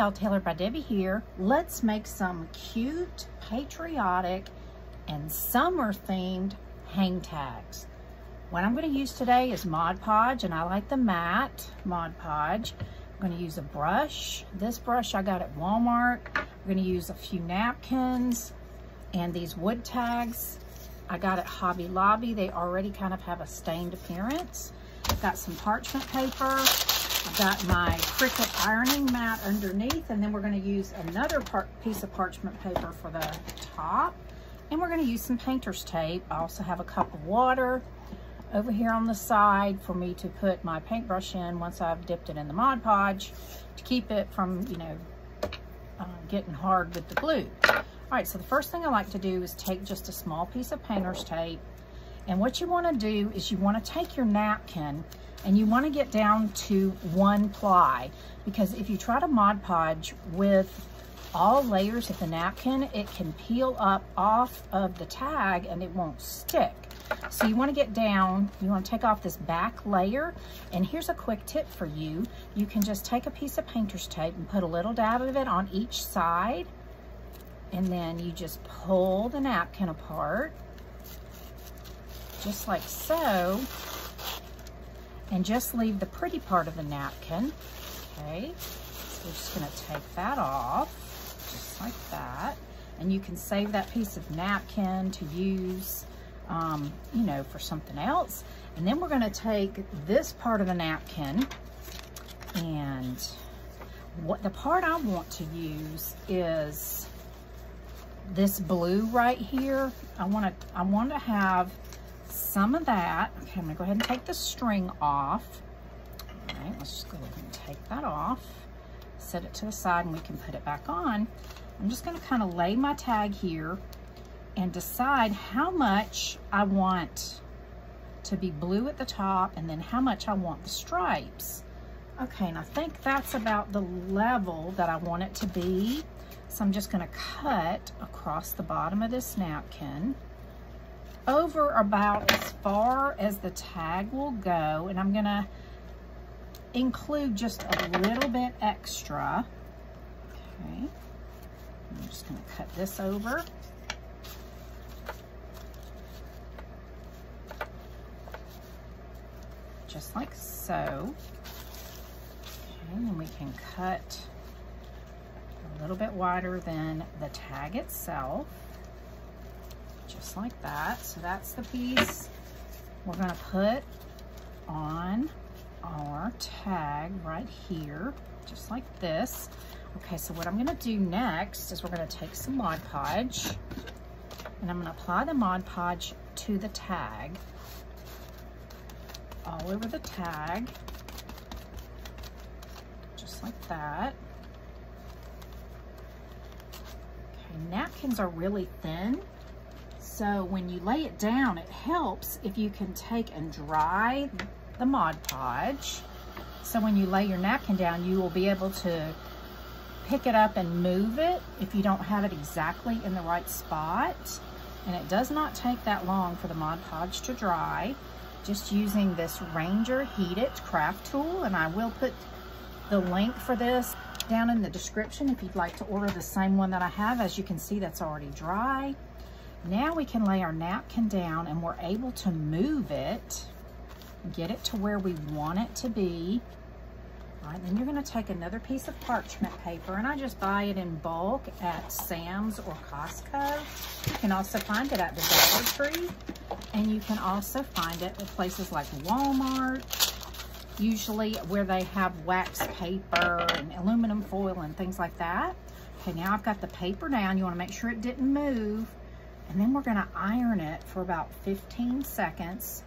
y'all, Taylor by Debbie here. Let's make some cute, patriotic, and summer themed hang tags. What I'm going to use today is Mod Podge, and I like the matte Mod Podge. I'm going to use a brush. This brush I got at Walmart. I'm going to use a few napkins and these wood tags I got at Hobby Lobby. They already kind of have a stained appearance. I've got some parchment paper. I've got my Cricut ironing mat underneath, and then we're going to use another piece of parchment paper for the top, and we're going to use some painter's tape. I also have a cup of water over here on the side for me to put my paintbrush in once I've dipped it in the Mod Podge to keep it from, getting hard with the glue. All right, so the first thing I like to do is take just a small piece of painter's tape, and what you want to do is you want to take your napkin and you want to get down to 1 ply, because if you try to Mod Podge with all layers of the napkin, it can peel up off of the tag and it won't stick. So you want to get down, you want to take off this back layer, and here's a quick tip for you. You can just take a piece of painter's tape and put a little dab of it on each side, and then you just pull the napkin apart, just like so, and just leave the pretty part of the napkin. Okay, so we're just going to take that off, just like that. And you can save that piece of napkin to use, for something else. And then we're going to take this part of the napkin, and what the part I want to use is this blue right here. I want to have some of that. Okay, I'm gonna go ahead and take the string off. All right, let's just go ahead and take that off, set it to the side, and we can put it back on. I'm just gonna kind of lay my tag here and decide how much I want to be blue at the top and then how much I want the stripes. Okay, and I think that's about the level that I want it to be. So I'm just gonna cut across the bottom of this napkin over about as far as the tag will go, and I'm gonna include just a little bit extra. Okay, I'm just gonna cut this over. Just like so. Okay, and then we can cut a little bit wider than the tag itself. Just like that. So that's the piece we're going to put on our tag right here, just like this. Okay, so what I'm going to do next is we're going to take some Mod Podge, and I'm going to apply the Mod Podge to the tag, all over the tag, just like that. Okay, napkins are really thin, so when you lay it down, it helps if you can take and dry the Mod Podge. So when you lay your napkin down, you will be able to pick it up and move it if you don't have it exactly in the right spot. And it does not take that long for the Mod Podge to dry, just using this Ranger Heated craft tool. And I will put the link for this down in the description if you'd like to order the same one that I have. As you can see, that's already dry. Now we can lay our napkin down and we're able to move it, get it to where we want it to be. All right, then you're going to take another piece of parchment paper, and I just buy it in bulk at Sam's or Costco. You can also find it at the Dollar Tree, and you can also find it at places like Walmart, usually where they have wax paper and aluminum foil and things like that. Okay, now I've got the paper down. You want to make sure it didn't move, and then we're going to iron it for about 15 seconds.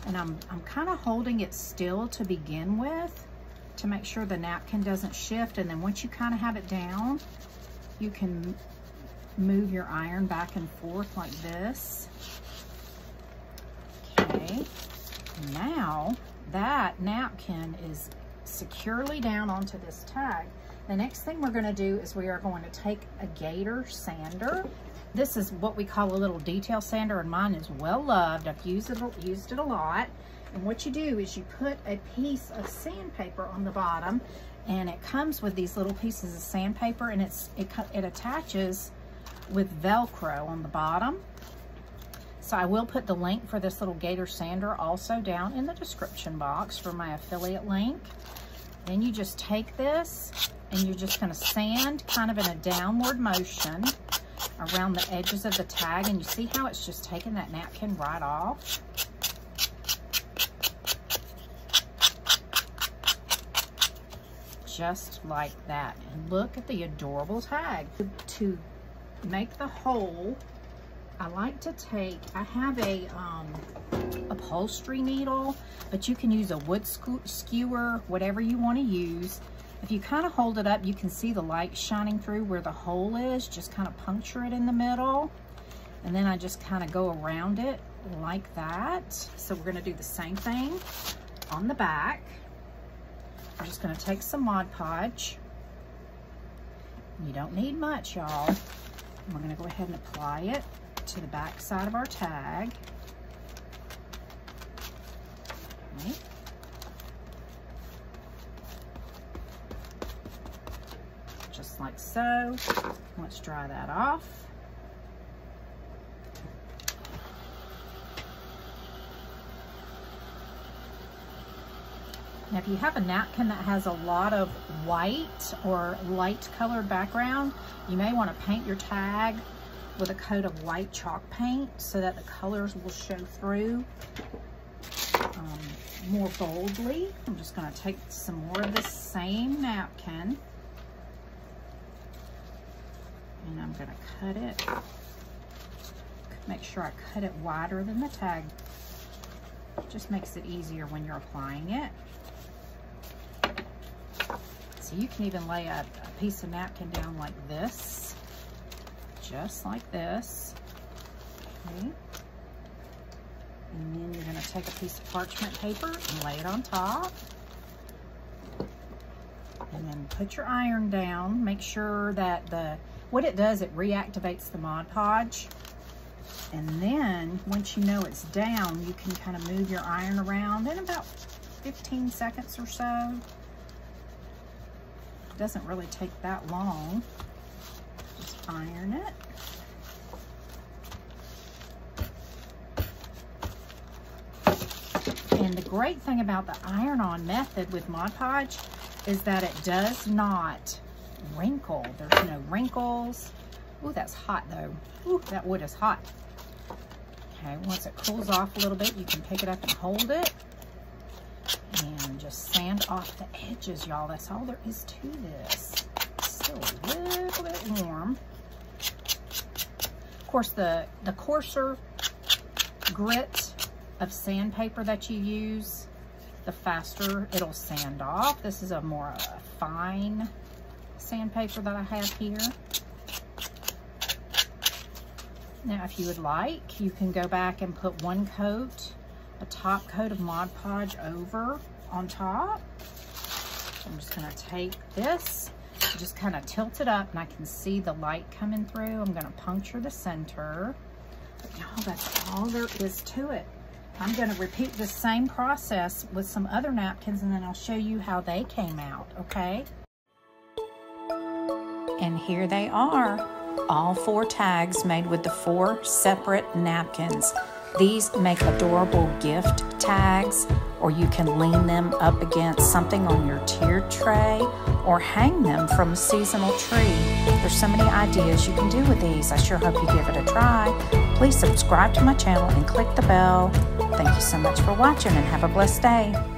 And I'm kind of holding it still to begin with to make sure the napkin doesn't shift. And then once you kind of have it down, you can move your iron back and forth like this. Okay, now that napkin is securely down onto this tag. The next thing we're going to do is we are going to take a Gator sander. This is what we call a little detail sander, and mine is well loved. I've used it a lot. And what you do is you put a piece of sandpaper on the bottom, And it comes with these little pieces of sandpaper, and it attaches with Velcro on the bottom. So I will put the link for this little Gator sander also down in the description box for my affiliate link. Then you just take this and you're just going to sand kind of in a downward motion around the edges of the tag, and you see how it's just taking that napkin right off? Just like that. And look at the adorable tag. To make the hole, I like to take, I have a upholstery needle, but you can use a wood skewer, whatever you want to use. If you kind of hold it up, you can see the light shining through where the hole is. Just kind of puncture it in the middle, and then I just kind of go around it like that. So we're going to do the same thing on the back. I'm just going to take some Mod Podge. You don't need much, y'all. We're going to go ahead and apply it to the back side of our tag. Okay. Just like so. Let's dry that off. Now, if you have a napkin that has a lot of white or light colored background, you may want to paint your tag with a coat of white chalk paint so that the colors will show through more boldly. I'm just going to take some more of this same napkin, and I'm going to cut it. Make sure I cut it wider than the tag. It just makes it easier when you're applying it. So you can even lay a piece of napkin down like this, just like this. Okay. And then you're going to take a piece of parchment paper and lay it on top. And then put your iron down. Make sure that what it does, it reactivates the Mod Podge. And then once you know it's down, you can kind of move your iron around in about 15 seconds or so. It doesn't really take that long. Just iron it. And the great thing about the iron-on method with Mod Podge is that it does not wrinkle. There's no wrinkles. Ooh, that's hot though. Ooh, that wood is hot. Okay, once it cools off a little bit, you can pick it up and hold it. And just sand off the edges, y'all. That's all there is to this. It's still a little bit warm. Of course, the coarser grit of sandpaper that you use, the faster it'll sand off. This is a more fine sandpaper that I have here. Now, if you would like, you can go back and put one coat, a top coat of Mod Podge over on top. I'm just going to take this, just kind of tilt it up, and I can see the light coming through. I'm going to puncture the center. But y'all, that's all there is to it. I'm going to repeat the same process with some other napkins, and then I'll show you how they came out, okay? And here they are, all 4 tags made with the 4 separate napkins. These make adorable gift tags, or you can lean them up against something on your tiered tray or hang them from a seasonal tree. There's so many ideas you can do with these. I sure hope you give it a try. Please subscribe to my channel and click the bell. Thank you so much for watching, and have a blessed day.